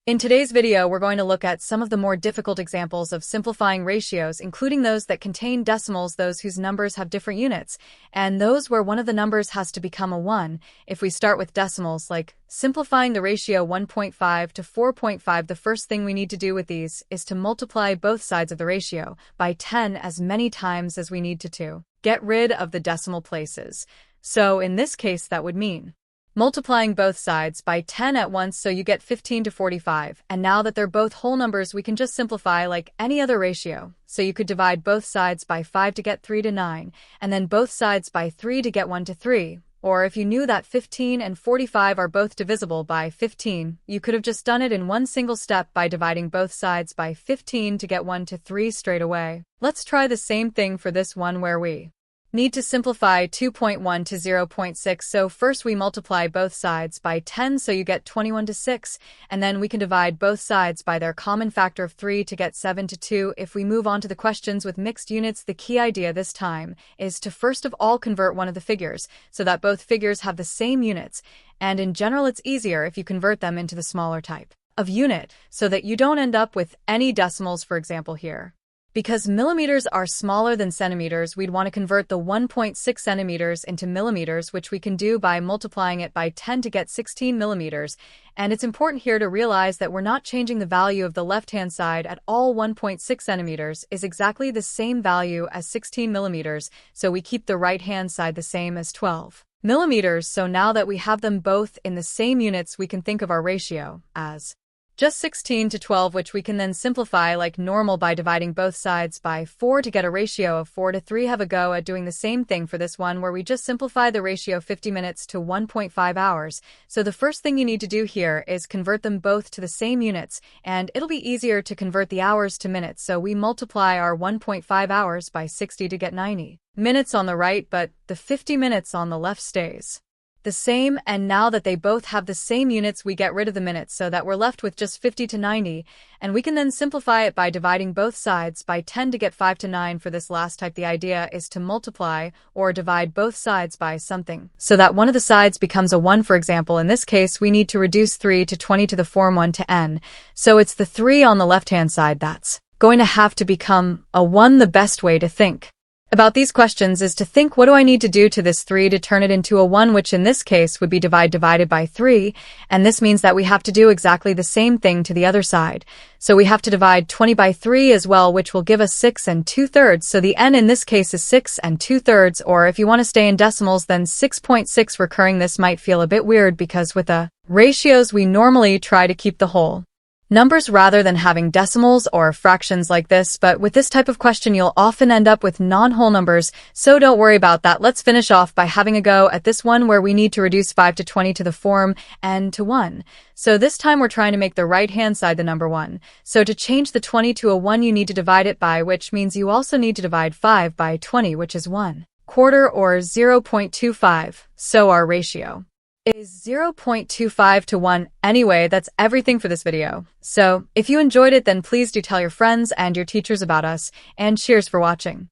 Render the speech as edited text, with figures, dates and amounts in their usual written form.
In today's video, we're going to look at some of the more difficult examples of simplifying ratios, including those that contain decimals, those whose numbers have different units, and those where one of the numbers has to become a 1. If we start with decimals, like simplifying the ratio 1.5 to 4.5, the first thing we need to do with these is to multiply both sides of the ratio by 10 as many times as we need to get rid of the decimal places. So in this case, that would mean multiplying both sides by 10 at once, so you get 15 to 45. And now that they're both whole numbers, we can just simplify like any other ratio. So you could divide both sides by 5 to get 3 to 9, and then both sides by 3 to get 1 to 3. Or if you knew that 15 and 45 are both divisible by 15, you could have just done it in one single step by dividing both sides by 15 to get 1 to 3 straight away. Let's try the same thing for this one where we need to simplify 2.1 to 0.6, so first we multiply both sides by 10, so you get 21 to 6, and then we can divide both sides by their common factor of 3 to get 7 to 2. If we move on to the questions with mixed units, the key idea this time is to first of all convert one of the figures, so that both figures have the same units, and in general it's easier if you convert them into the smaller type of unit, so that you don't end up with any decimals, for example here. Because millimeters are smaller than centimeters, we'd want to convert the 1.6 centimeters into millimeters, which we can do by multiplying it by 10 to get 16 millimeters. And it's important here to realize that we're not changing the value of the left-hand side at all. 1.6 centimeters is exactly the same value as 16 millimeters, so we keep the right-hand side the same as 12 millimeters. So now that we have them both in the same units, we can think of our ratio as just 16 to 12, which we can then simplify like normal by dividing both sides by 4 to get a ratio of 4 to 3. Have a go at doing the same thing for this one where we just simplify the ratio 50 minutes to 1.5 hours. So the first thing you need to do here is convert them both to the same units, and it'll be easier to convert the hours to minutes. So we multiply our 1.5 hours by 60 to get 90 minutes on the right, but the 50 minutes on the left stays the same. And now that they both have the same units, we get rid of the minutes so that we're left with just 50 to 90, and we can then simplify it by dividing both sides by 10 to get 5 to 9. For this last type, the idea is to multiply or divide both sides by something so that one of the sides becomes a 1. For example, in this case, we need to reduce 3 to 20 to the form 1 to n. So it's the 3 on the left-hand side that's going to have to become a 1. The best way to think about these questions is to think, what do I need to do to this 3 to turn it into a 1, which in this case would be divided by 3, and this means that we have to do exactly the same thing to the other side. So we have to divide 20 by 3 as well, which will give us 6 2/3. So the n in this case is 6 2/3, or if you want to stay in decimals, then 6.6. Recurring this might feel a bit weird because with the ratios we normally try to keep the whole numbers rather than having decimals or fractions like this, but with this type of question you'll often end up with non-whole numbers, so don't worry about that. Let's finish off by having a go at this one where we need to reduce 5 to 20 to the form n to 1. So this time we're trying to make the right-hand side the number 1. So to change the 20 to a 1, you need to divide it by, which means you also need to divide 5 by 20, which is 1/4 or 0.25. So our ratio is 0.25 to 1. Anyway, that's everything for this video. So if you enjoyed it, then please do tell your friends and your teachers about us, and cheers for watching.